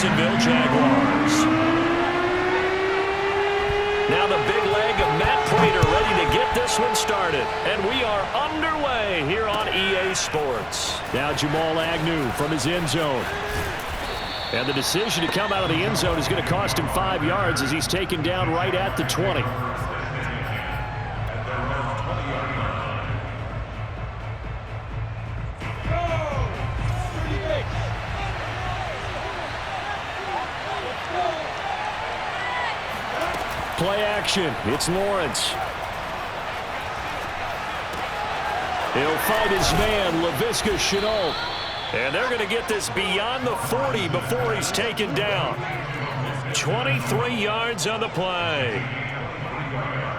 Jacksonville Jaguars. Now the big leg of Matt Prater ready to get this one started. And we are underway here on EA Sports. Now Jamal Agnew from his end zone. And the decision to come out of the end zone is going to cost him 5 yards as he's taken down right at the 20. Play action. It's Lawrence. He'll fight his man, Laviska Shenault. And they're going to get this beyond the 40 before he's taken down. 23 yards on the play.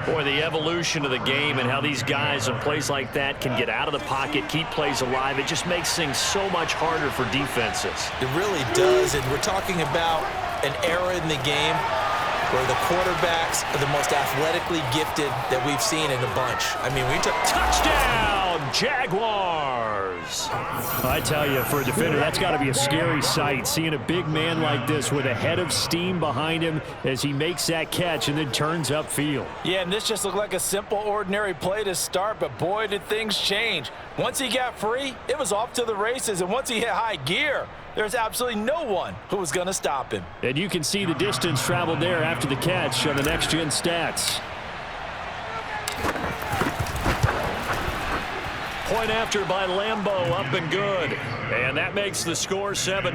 Boy, the evolution of the game and how these guys in plays like that can get out of the pocket, keep plays alive, it just makes things so much harder for defenses. It really does, and we're talking about an era in the game where the quarterbacks are the most athletically gifted that we've seen in a bunch. I mean, we took touchdown, Jaguars. I tell you, for a defender, that's got to be a scary sight, seeing a big man like this with a head of steam behind him as he makes that catch and then turns upfield. Yeah, and this just looked like a simple, ordinary play to start, but boy, did things change. Once he got free, it was off to the races, and once he hit high gear, there's absolutely no one who was going to stop him. And you can see the distance traveled there after the catch on the next-gen stats. Point after by Lambeau, up and good. And that makes the score 7-0.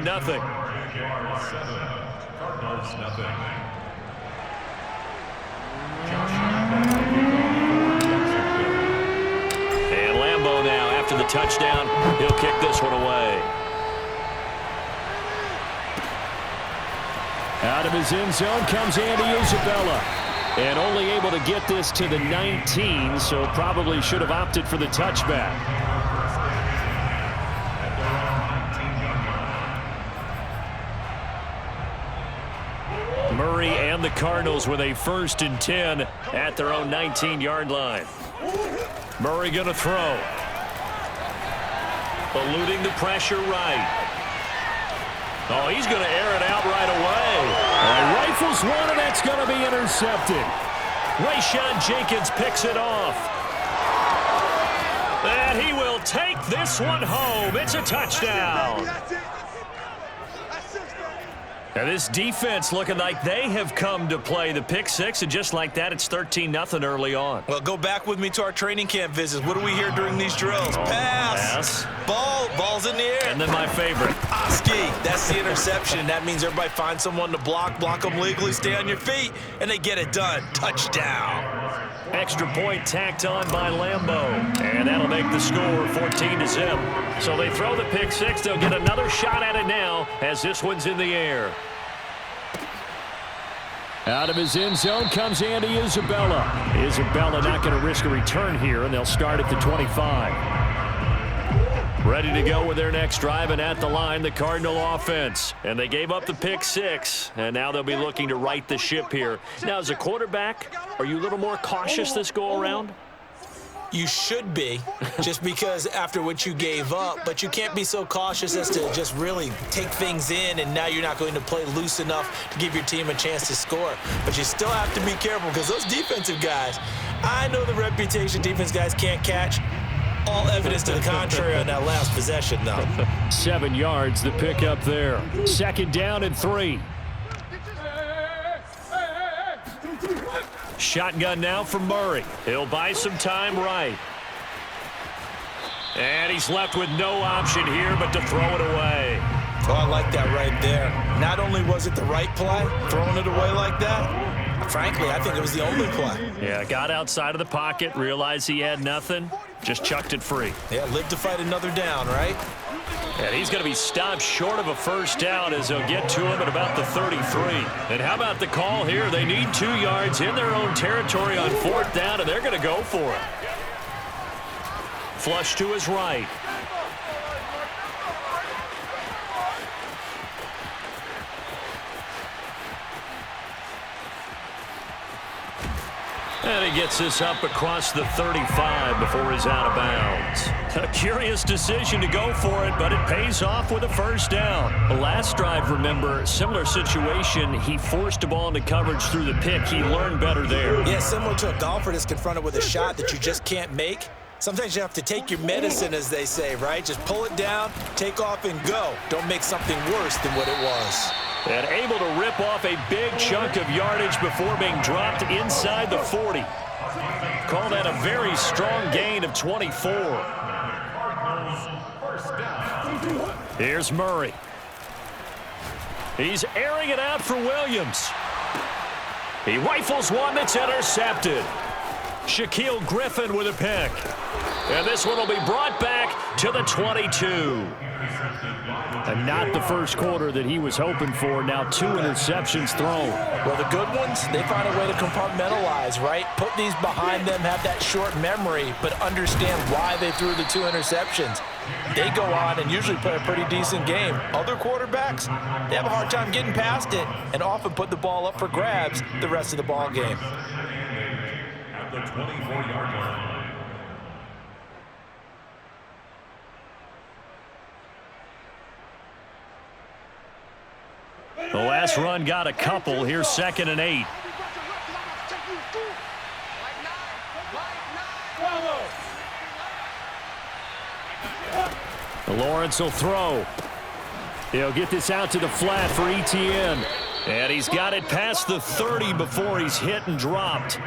And Lambeau now, after the touchdown, he'll kick this one away. Out of his end zone comes Andy Isabella. And only able to get this to the 19, so probably should have opted for the touchback. Murray and the Cardinals with a 1st and 10 at their own 19-yard line. Murray going to throw. Eluding the pressure right. Oh, he's going to air it out right away. Rifles one, and that's going to be intercepted. Rayshawn Jenkins picks it off. And he will take this one home. It's a touchdown. And this defense looking like they have come to play the pick six, and just like that, it's 13-0 early on. Well, go back with me to our training camp visits. What do we hear during these drills? Pass. Ball's in the air. And then my favorite. Oski, that's the interception. That means everybody finds someone to block them legally, stay on your feet, and they get it done. Touchdown. Extra point tacked on by Lambeau. And that'll make the score 14-0. So they throw the pick six. They'll get another shot at it now as this one's in the air. Out of his end zone comes Andy Isabella. Isabella not going to risk a return here, and they'll start at the 25. Ready to go with their next drive, and at the line, the Cardinal offense. And they gave up the pick six, and now they'll be looking to right the ship here. Now, as a quarterback, are you a little more cautious this go-around? You should be, just because after what you gave up, but you can't be so cautious as to just really take things in, and now you're not going to play loose enough to give your team a chance to score. But you still have to be careful, because those defensive guys, I know the reputation defense guys can't catch. All evidence to the contrary on that last possession, though. 7 yards, the pickup there. 2nd down and 3. Shotgun now for Murray. He'll buy some time right. And he's left with no option here but to throw it away. Oh, I like that right there. Not only was it the right play, throwing it away like that, frankly, I think it was the only play. Yeah, got outside of the pocket, realized he had nothing, just chucked it free. Yeah, live to fight another down, right? And he's going to be stopped short of a 1st down as they'll get to him at about the 33. And how about the call here? They need 2 yards in their own territory on 4th down, and they're going to go for it. Flush to his right. And he gets this up across the 35 before he's out of bounds. A curious decision to go for it, but it pays off with a first down. The last drive, remember, similar situation. He forced the ball into coverage through the pick. He learned better there. Yeah, similar to a golfer that's confronted with a shot that you just can't make. Sometimes you have to take your medicine, as they say, right? Just pull it down, take off, and go. Don't make something worse than what it was. And able to rip off a big chunk of yardage before being dropped inside the 40. Call that a very strong gain of 24. Here's Murray. He's airing it out for Williams. He rifles one that's intercepted. Shaquille Griffin with a pick. And this one will be brought back to the 22. And not the first quarter that he was hoping for. Now 2 interceptions thrown. Well, the good ones, they find a way to compartmentalize, right? Put these behind them, have that short memory, but understand why they threw the 2 interceptions. They go on and usually play a pretty decent game. Other quarterbacks, they have a hard time getting past it and often put the ball up for grabs the rest of the ball game. At the 24-yard line. The last run got a couple. Here's 2nd and 8. Lawrence will throw. He'll get this out to the flat for Etienne. And he's got it past the 30 before he's hit and dropped.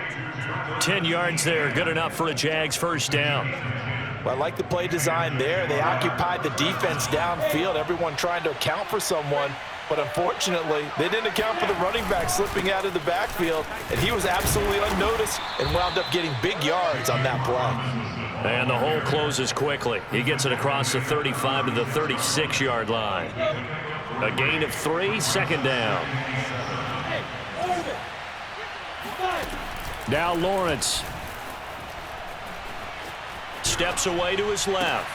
10 yards there, good enough for a Jags first down. Well, I like the play design there. They occupied the defense downfield, everyone trying to account for someone. But unfortunately, they didn't account for the running back slipping out of the backfield, and he was absolutely unnoticed and wound up getting big yards on that play. And the hole closes quickly. He gets it across the 35 to the 36-yard line. A gain of 3, 2nd down. Now Lawrence. Steps away to his left.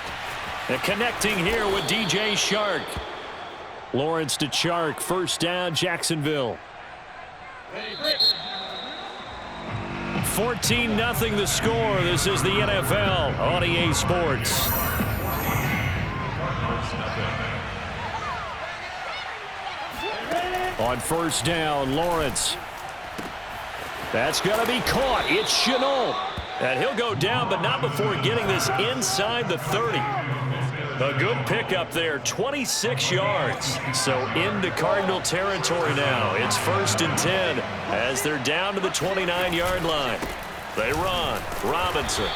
And connecting here with DJ Chark. Lawrence to Chark, first down, Jacksonville. 14-0 the score. This is the NFL on EA Sports. On first down, Lawrence. That's going to be caught. It's Shenault. And he'll go down, but not before getting this inside the 30. A good pickup there, 26 yards. So into Cardinal territory now. It's 1st and 10 as they're down to the 29-yard line. They run. Robinson.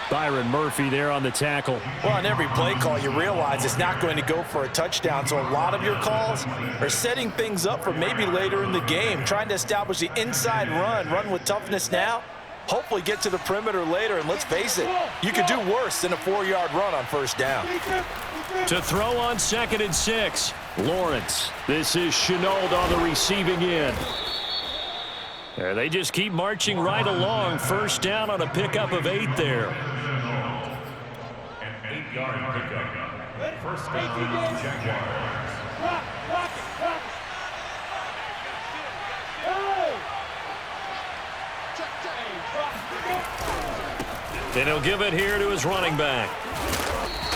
Byron Murphy there on the tackle. Well, on every play call, you realize it's not going to go for a touchdown. So a lot of your calls are setting things up for maybe later in the game, trying to establish the inside run with toughness now. Hopefully get to the perimeter later, and let's face it, you could do worse than a 4-yard run on first down. To throw on 2nd and 6, Lawrence. This is Shenault on the receiving end. There, they just keep marching right along. First down on a pickup of 8 there. An 8-yard pickup. First down, Jaguars. And he'll give it here to his running back.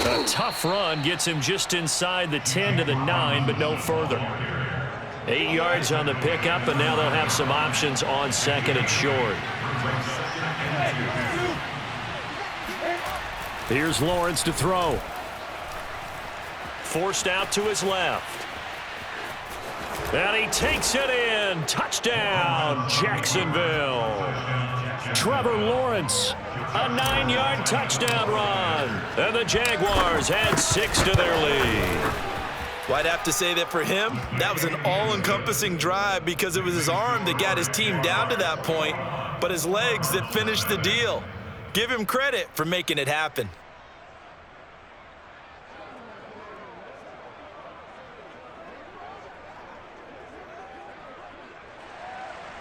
A tough run gets him just inside the 10 to the 9, but no further. 8 yards on the pickup, and now they'll have some options on 2nd and short. Here's Lawrence to throw. Forced out to his left. And he takes it in. Touchdown, Jacksonville. Trevor Lawrence, a 9-yard touchdown run. And the Jaguars add 6 to their lead. Well, I'd have to say that for him, that was an all-encompassing drive because it was his arm that got his team down to that point, but his legs that finished the deal. Give him credit for making it happen.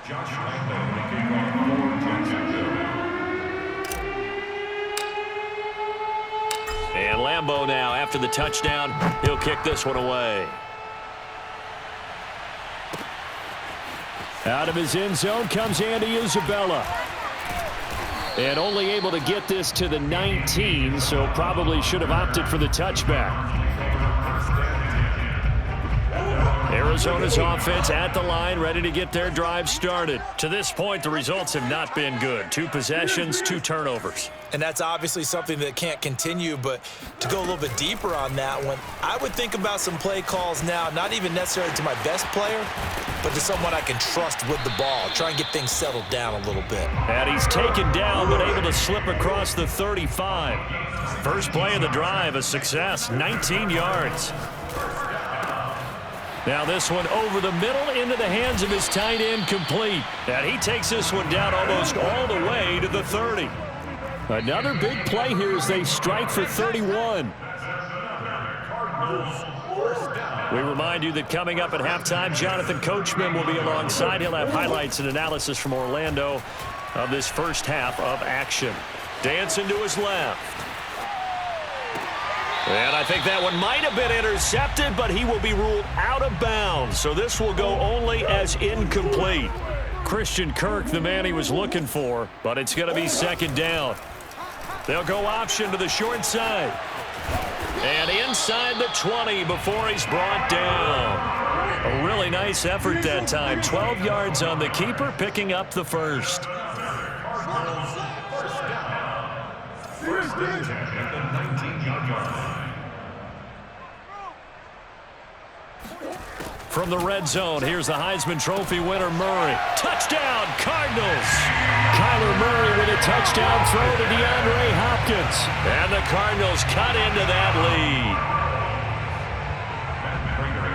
Josh Lambo making on for Jacksonville. And Lambo now, after the touchdown, he'll kick this one away. Out of his end zone comes Andy Isabella. And only able to get this to the 19, so probably should have opted for the touchback. Arizona's offense at the line, ready to get their drive started. To this point, the results have not been good. 2 possessions, 2 turnovers. And that's obviously something that can't continue, but to go a little bit deeper on that one, I would think about some play calls now, not even necessarily to my best player, but to someone I can trust with the ball. Try and get things settled down a little bit. And he's taken down, but able to slip across the 35. First play of the drive, a success, 19 yards. Now this one over the middle into the hands of his tight end, complete. And he takes this one down almost all the way to the 30. Another big play here as they strike for 31. We remind you that coming up at halftime, Jonathan Coachman will be alongside. He'll have highlights and analysis from Orlando of this first half of action. Dancing to his left. And I think that one might have been intercepted, but he will be ruled out of bounds. So this will go only as incomplete. Christian Kirk, the man he was looking for, but it's going to be second down. They'll go option to the short side. And inside the 20 before he's brought down. A really nice effort that time. 12 yards on the keeper, picking up the first. First and 10 at the 19-yard line. From the red zone, here's the Heisman Trophy winner, Murray. Touchdown, Cardinals! Kyler Murray with a touchdown throw to DeAndre Hopkins. And the Cardinals cut into that lead.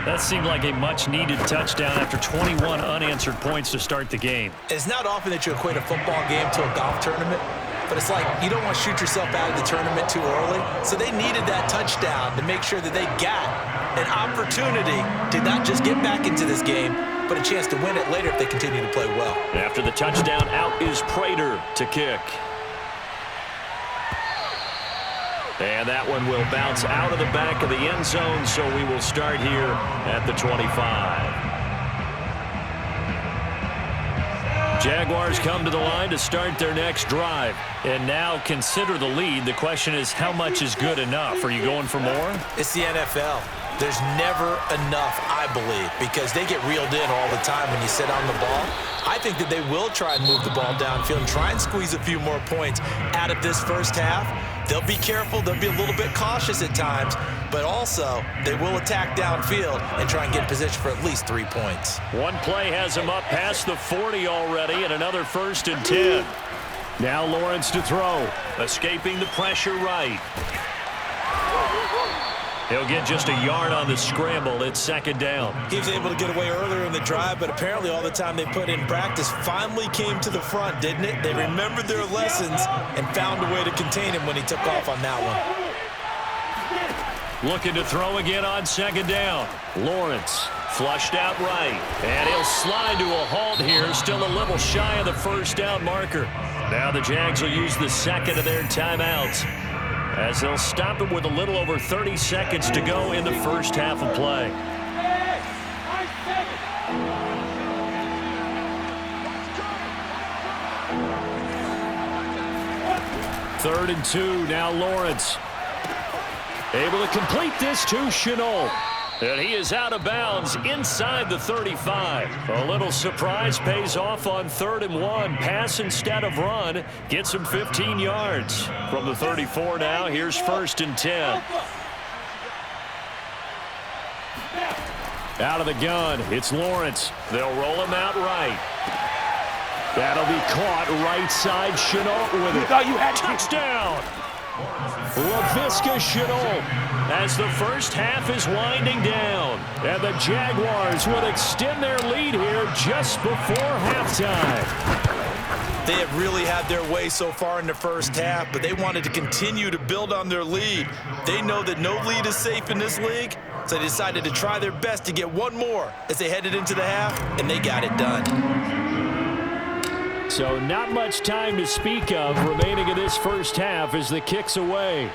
That seemed like a much-needed touchdown after 21 unanswered points to start the game. It's not often that you equate a football game to a golf tournament, but it's like you don't want to shoot yourself out of the tournament too early. So they needed that touchdown to make sure that they got an opportunity to not just get back into this game, but a chance to win it later if they continue to play well. After the touchdown, out is Prater to kick. And that one will bounce out of the back of the end zone, so we will start here at the 25. Jaguars come to the line to start their next drive. And now consider the lead. The question is, how much is good enough? Are you going for more? It's the NFL. There's never enough, I believe, because they get reeled in all the time when you sit on the ball. I think that they will try and move the ball downfield and try and squeeze a few more points out of this first half. They'll be careful. They'll be a little bit cautious at times, but also they will attack downfield and try and get in position for at least 3 points. One play has them up past the 40 already, and another 1st and 10. Now Lawrence to throw, escaping the pressure right. He'll get just a yard on the scramble. It's second down. He was able to get away earlier in the drive, but apparently all the time they put in practice finally came to the front, didn't it? They remembered their lessons and found a way to contain him when he took off on that one. Looking to throw again on second down. Lawrence flushed out right, and he'll slide to a halt here, still a little shy of the first down marker. Now the Jags will use the second of their timeouts, as they'll stop it with a little over 30 seconds to go in the first half of play. Third and 2, now Lawrence. Able to complete this to Shenault. And he is out of bounds inside the 35. A little surprise pays off on 3rd and 1. Pass instead of run. Gets him 15 yards. From the 34 now, here's 1st and 10. Out of the gun, it's Lawrence. They'll roll him out right. That'll be caught right side. Shenault with it. Thought you had touchdown. Laviska Shenault, as the first half is winding down. And the Jaguars will extend their lead here just before halftime. They have really had their way so far in the first half, but they wanted to continue to build on their lead. They know that no lead is safe in this league, so they decided to try their best to get one more as they headed into the half, and they got it done. So not much time to speak of remaining in this first half as the kick's away.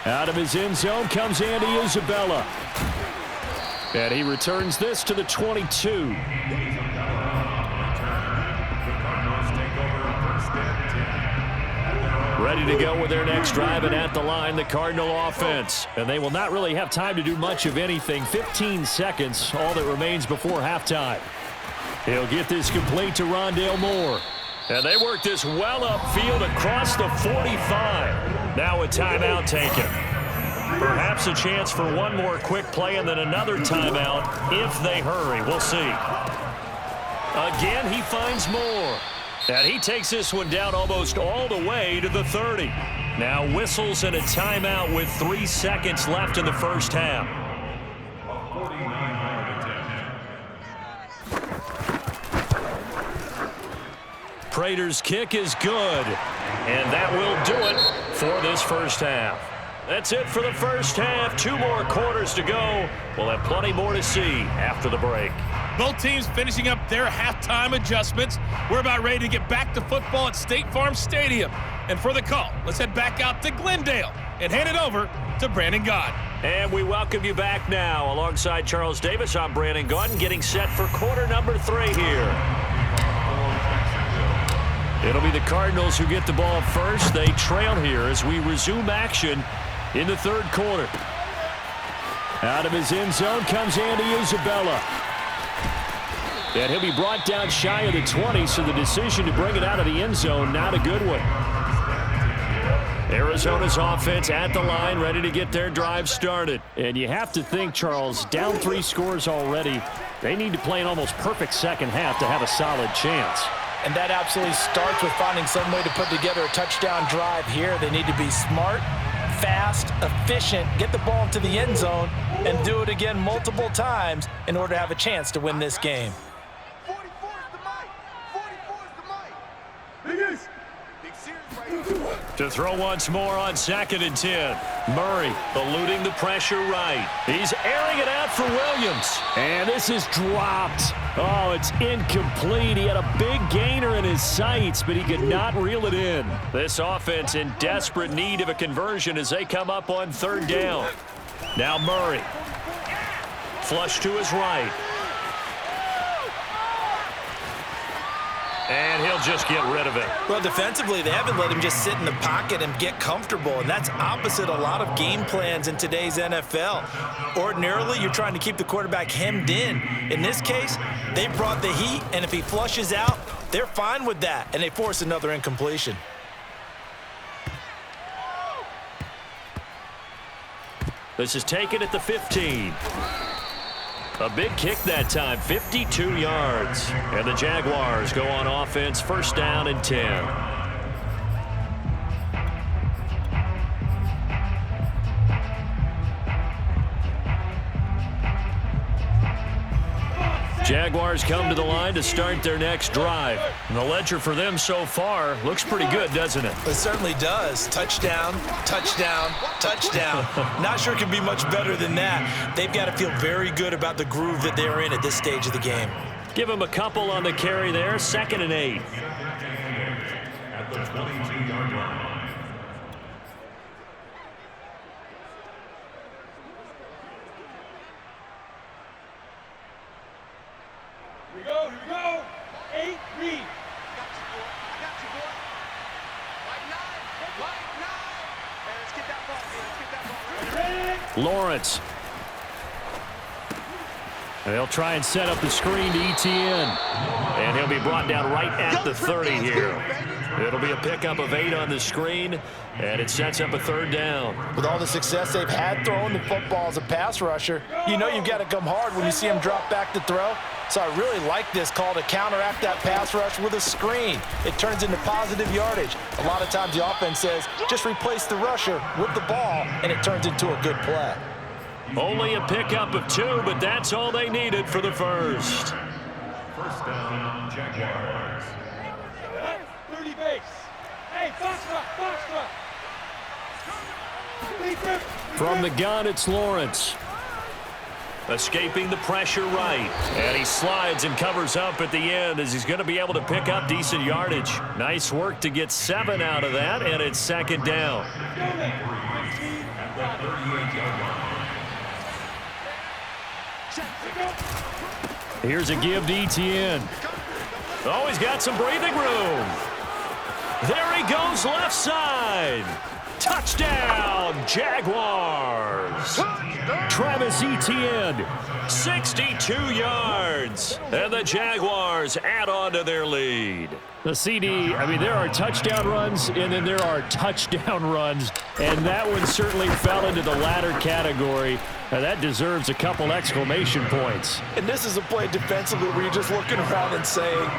Out of his end zone comes Andy Isabella. And he returns this to the 22. Ready to go with their next drive, and at the line, the Cardinal offense. And they will not really have time to do much of anything. 15 seconds, all that remains before halftime. He'll get this complete to Rondale Moore. And they work this well upfield across the 45. Now a timeout taken. Perhaps a chance for one more quick play and then another timeout if they hurry. We'll see. Again, he finds Moore. And he takes this one down almost all the way to the 30. Now whistles and a timeout with 3 seconds left in the first half. Prater's kick is good. And that will do it for this first half. That's it for the first half. 2 more quarters to go. We'll have plenty more to see after the break. Both teams finishing up their halftime adjustments. We're about ready to get back to football at State Farm Stadium. And for the call, let's head back out to Glendale and hand it over to Brandon Gaudin. And we welcome you back now. Alongside Charles Davis, I'm Brandon Gaudin, getting set for quarter number 3 here. It'll be the Cardinals who get the ball first. They trail here as we resume action in the third quarter. Out of his end zone comes Andy Isabella. And he'll be brought down shy of the 20, so the decision to bring it out of the end zone, not a good one. Arizona's offense at the line, ready to get their drive started. And you have to think, Charles, down 3 scores already. They need to play an almost perfect second half to have a solid chance. And that absolutely starts with finding some way to put together a touchdown drive here. They need to be smart, fast, efficient, get the ball into the end zone, and do it again multiple times in order to have a chance to win this game. 44 is the mic. 44 is the mic. Big series right here. To throw once more on 2nd and 10. Murray eluding the pressure right. He's airing it out for Williams. And this is dropped. Oh, it's incomplete. He had a big gainer in his sights, but he could not reel it in. This offense in desperate need of a conversion as they come up on 3rd down. Now Murray. Flush to his right. And he'll just get rid of it. Well, defensively, they haven't let him just sit in the pocket and get comfortable, and that's opposite a lot of game plans in today's NFL. Ordinarily, you're trying to keep the quarterback hemmed in. In this case, they brought the heat, and if he flushes out, they're fine with that, and they force another incompletion. This is taken at the 15. A big kick that time, 52 yards. And the Jaguars go on offense, 1st down and 10. Jaguars come to the line to start their next drive. And the ledger for them so far looks pretty good, doesn't it? It certainly does. Touchdown, touchdown, touchdown. Not sure it can be much better than that. They've got to feel very good about the groove that they're in at this stage of the game. Give them a couple on the carry there, 2nd and 8. At the 22-yard line. Here we go. 8 read. I got you, boy. White nine. Hey, let's get that ball. Lawrence. And they'll try and set up the screen to Etienne. And he'll be brought down right at the 30 here. It'll be a pickup of 8 on the screen, and it sets up a 3rd down. With all the success they've had throwing the football as a pass rusher, you know you've got to come hard when you see him drop back to throw. So I really like this call to counteract that pass rush with a screen. It turns into positive yardage. A lot of times the offense says, just replace the rusher with the ball, and it turns into a good play. Only a pickup of 2, but that's all they needed for the first. 1st down, Jaguars. 30 base. Hey, Foxtrot. From the gun, it's Lawrence. Escaping the pressure right. And he slides and covers up at the end as he's going to be able to pick up decent yardage. Nice work to get 7 out of that, and it's 2nd down. Here's a give to Etienne. Oh, he's got some breathing room. There he goes left side. Touchdown, Jaguars. Travis Etienne, 62 yards. And the Jaguars add on to their lead. The CD, I mean, there are touchdown runs, and then there are touchdown runs. And that one certainly fell into the latter category. And that deserves a couple exclamation points. And this is a play defensively where you're just looking around and saying,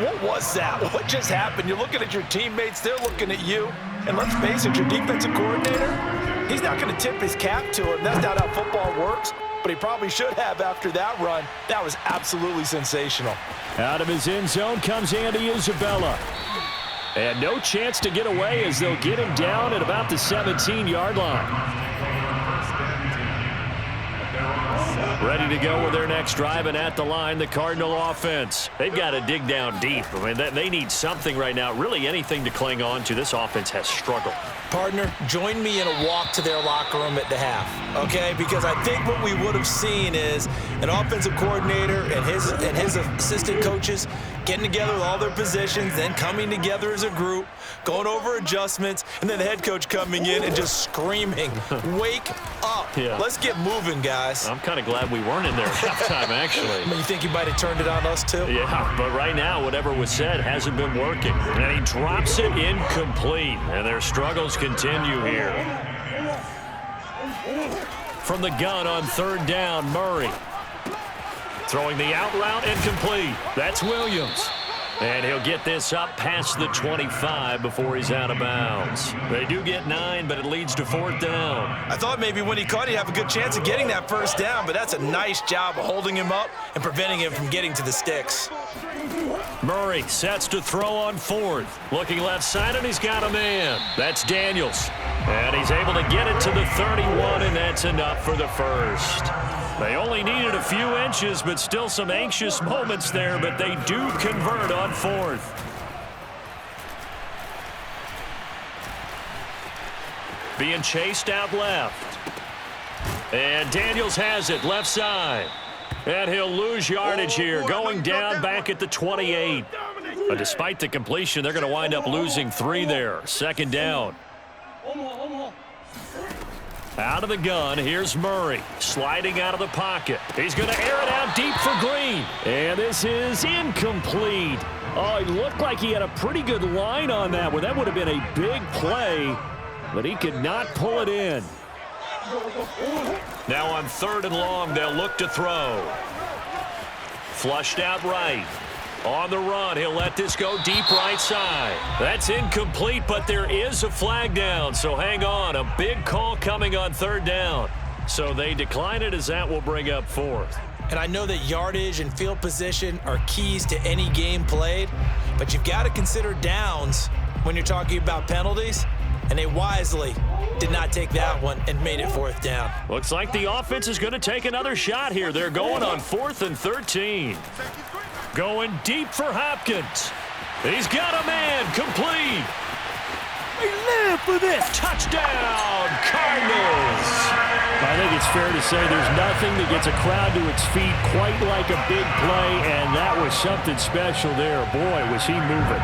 what was that? What just happened? You're looking at your teammates. They're looking at you. And let's face it, your defensive coordinator, he's not going to tip his cap to him. That's not how football works. But he probably should have after that run. That was absolutely sensational. Out of his end zone comes Andy Isabella. And no chance to get away as they'll get him down at about the 17-yard line. Ready to go with their next drive, and at the line, the Cardinal offense. They've got to dig down deep. I mean, they need something right now, really anything to cling on to. This offense has struggled. Partner, join me in a walk to their locker room at the half, okay? Because I think what we would have seen is an offensive coordinator and his assistant coaches getting together with all their positions, then coming together as a group, going over adjustments, and then the head coach coming in and just screaming, wake up. Yeah. Let's get moving, guys. I'm kind of glad we weren't in there at halftime, actually. I mean, you think you might have turned it on us, too? Yeah, but right now, whatever was said hasn't been working. And he drops it incomplete, and their struggles continue here. From the gun on third down, Murray. Throwing the out route incomplete. That's Williams. And he'll get this up past the 25 before he's out of bounds. They do get 9, but it leads to fourth down. I thought maybe when he caught, he'd have a good chance of getting that first down, but that's a nice job of holding him up and preventing him from getting to the sticks. Murray sets to throw on fourth. Looking left side, and he's got a man. That's Daniels. And he's able to get it to the 31, and that's enough for the first. They only needed a few inches, but still some anxious moments there, but they do convert on fourth. Being chased out left. And Daniels has it left side. And he'll lose yardage here, going down back at the 28. But despite the completion, they're going to wind up losing 3 there. Second down. Out of the gun, here's Murray, sliding out of the pocket. He's going to air it out deep for Green. And this is incomplete. Oh, it looked like he had a pretty good line on that one. That would have been a big play, but he could not pull it in. Now on third and long, they'll look to throw. Flushed out right. On the run, he'll let this go deep right side. That's incomplete, but there is a flag down, so hang on. A big call coming on third down. So they decline it as that will bring up fourth. And I know that yardage and field position are keys to any game played, but you've got to consider downs when you're talking about penalties, and they wisely did not take that one and made it fourth down. Looks like the offense is going to take another shot here. They're going on 4th and 13. Going deep for Hopkins. He's got a man, complete. We live for this. Touchdown, Cardinals. I think it's fair to say there's nothing that gets a crowd to its feet quite like a big play, and that was something special there. Boy, was he moving.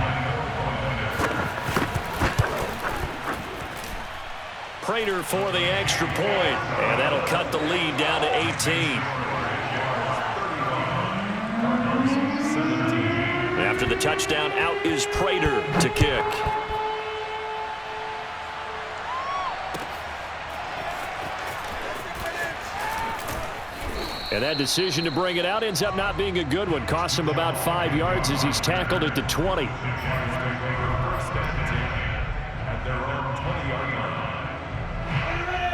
Prater for the extra point, and that'll cut the lead down to 18. After the touchdown, out is Prater to kick. And that decision to bring it out ends up not being a good one. Costs him about 5 yards as he's tackled at the 20.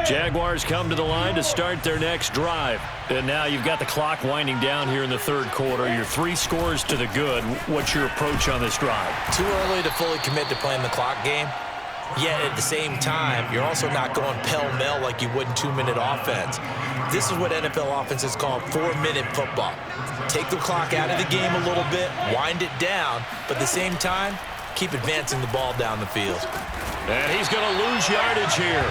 Jaguars come to the line to start their next drive. And now you've got the clock winding down here in the third quarter. You're 3 scores to the good. What's your approach on this drive? Too early to fully commit to playing the clock game. Yet at the same time, you're also not going pell-mell like you would in 2-minute offense. This is what NFL offenses call 4-minute football. Take the clock out of the game a little bit, wind it down, but at the same time, keep advancing the ball down the field. And he's going to lose yardage here.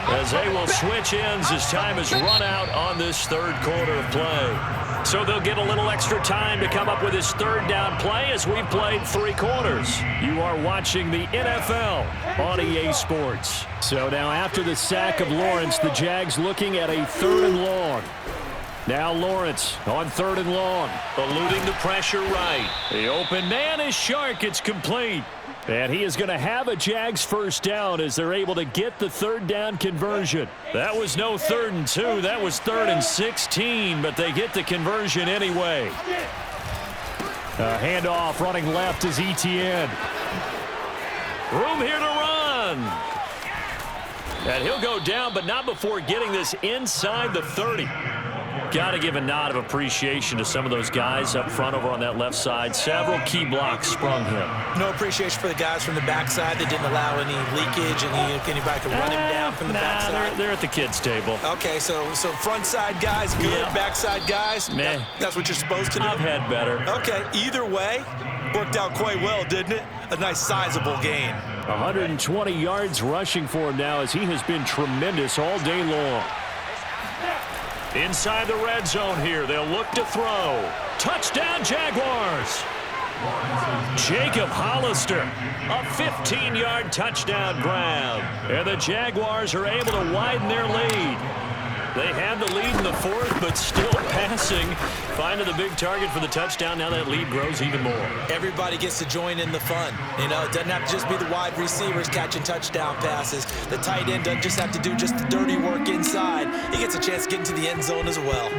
as they will switch ends as time has run out on this third quarter of play. So they'll get a little extra time to come up with this third down play as we've played 3 quarters. You are watching the NFL on EA Sports. So now after the sack of Lawrence, the Jags looking at a 3rd and long. Now Lawrence on 3rd and long, eluding the pressure right. The open man is Shark. It's complete. And he is going to have a Jags first down as they're able to get the 3rd down conversion. That was no 3rd and 2. That was 3rd and 16, but they get the conversion anyway. Handoff running left is Etienne. Room here to run. And he'll go down, but not before getting this inside the 30. Got to give a nod of appreciation to some of those guys up front over on that left side. Several key blocks sprung him. No appreciation for the guys from the backside. They didn't allow any leakage, and anybody could run him down from the backside. They're at the kids' table. Okay, so front side guys, good. Yeah. Backside guys, that's what you're supposed to do? I've had better. Okay, either way, worked out quite well, didn't it? A nice sizable gain. 120 yards rushing for him now as he has been tremendous all day long. Inside the red zone here, they'll look to throw. Touchdown, Jaguars. Jacob Hollister, a 15-yard touchdown grab. And the Jaguars are able to widen their lead. They had the lead in the 4th, but still passing. Finding the big target for the touchdown. Now that lead grows even more. Everybody gets to join in the fun. You know, it doesn't have to just be the wide receivers catching touchdown passes. The tight end doesn't just have to do just the dirty work inside. He gets a chance to get into the end zone as well.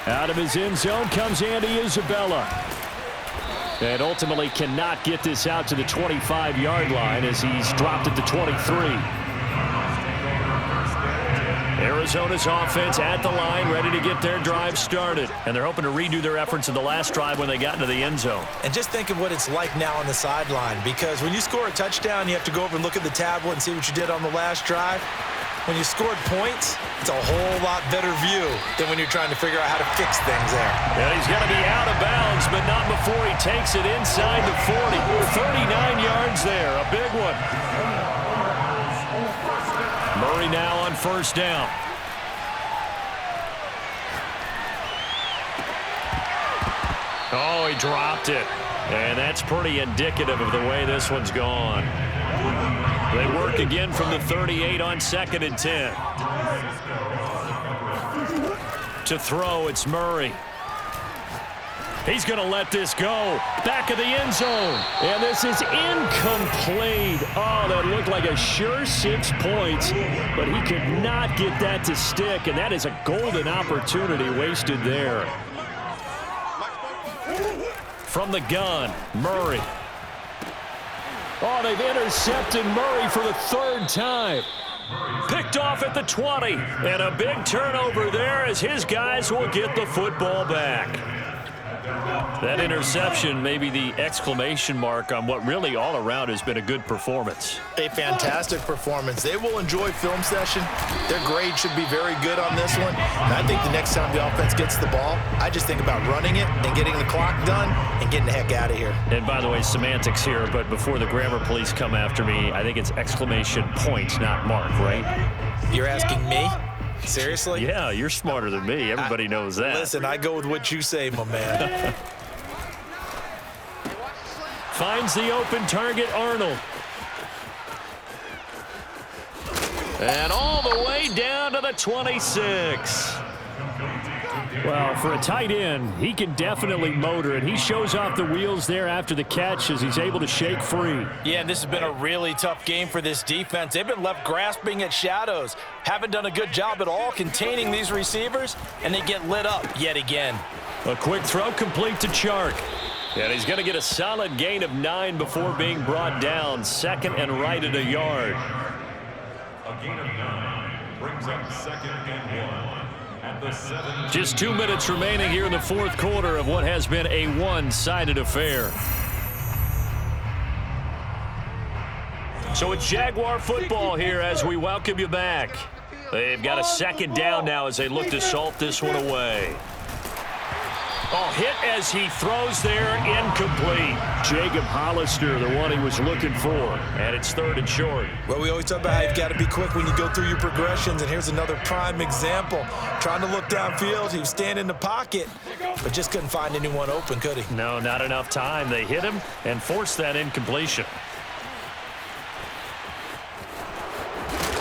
Out of his end zone comes Andy Isabella. And ultimately cannot get this out to the 25-yard line as he's dropped at the 23. Arizona's offense at the line, ready to get their drive started. And they're hoping to redo their efforts in the last drive when they got into the end zone. And just think of what it's like now on the sideline, because when you score a touchdown, you have to go over and look at the tablet and see what you did on the last drive. When you scored points, it's a whole lot better view than when you're trying to figure out how to fix things there. And he's going to be out of bounds, but not before he takes it inside the 40. 39 yards there, a big one. Murray now on first down. Oh, he dropped it. And that's pretty indicative of the way this one's gone. They work again from the 38 on 2nd and 10. To throw, it's Murray. He's going to let this go. Back of the end zone. And this is incomplete. Oh, that looked like a sure 6 points, but he could not get that to stick, and that is a golden opportunity wasted there. From the gun, Murray. Oh, they've intercepted Murray for the 3rd time. Picked off at the 20. And a big turnover there as his guys will get the football back. That interception may be the exclamation mark on what really all around has been a good performance. A fantastic performance. They will enjoy film session. Their grade should be very good on this one. And I think the next time the offense gets the ball, I just think about running it and getting the clock done and getting the heck out of here. And by the way, semantics here, but before the grammar police come after me, I think it's exclamation point, not mark, right? You're asking me? Seriously? Yeah, you're smarter than me. Everybody knows that. Listen, I go with what you say, my man. Finds the open target, Arnold. And all the way down to the 26. Well, for a tight end, he can definitely motor it. He shows off the wheels there after the catch as he's able to shake free. Yeah, and this has been a really tough game for this defense. They've been left grasping at shadows. Haven't done a good job at all containing these receivers, and they get lit up yet again. A quick throw complete to Chark. And he's going to get a solid gain of 9 before being brought down. 2nd and right at a yard. A gain of 9 brings up 2nd and 1. At the 7. Just 2 minutes remaining here in the 4th quarter of what has been a one-sided affair. So it's Jaguar football here as we welcome you back. They've got a 2nd down now as they look to salt this one away. Oh, hit as he throws there, incomplete. Jacob Hollister, the one he was looking for, and it's 3rd and short. Well, we always talk about how you've got to be quick when you go through your progressions, and here's another prime example. Trying to look downfield, he was standing in the pocket, but just couldn't find anyone open, could he? No, not enough time. They hit him and forced that incompletion.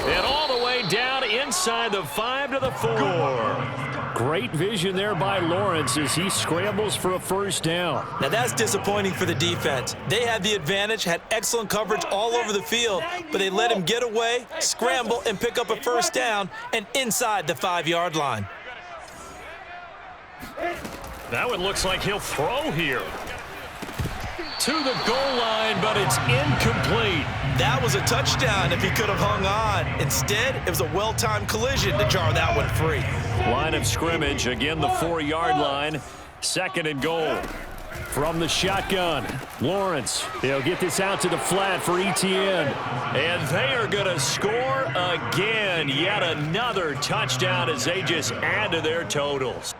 And all the way down inside the 5 to the 4. Great vision there by Lawrence as he scrambles for a 1st down. Now that's disappointing for the defense. They had the advantage, had excellent coverage all over the field, but they let him get away, scramble, and pick up a 1st down and inside the 5-yard line. That one looks like he'll throw here. To the goal line, but it's incomplete. That was a touchdown if he could have hung on. Instead, it was a well-timed collision to jar that one free. Line of scrimmage, again the 4-yard line. 2nd and goal. From the shotgun, Lawrence. They'll get this out to the flat for Etienne. And they are going to score again. Yet another touchdown as they just add to their totals.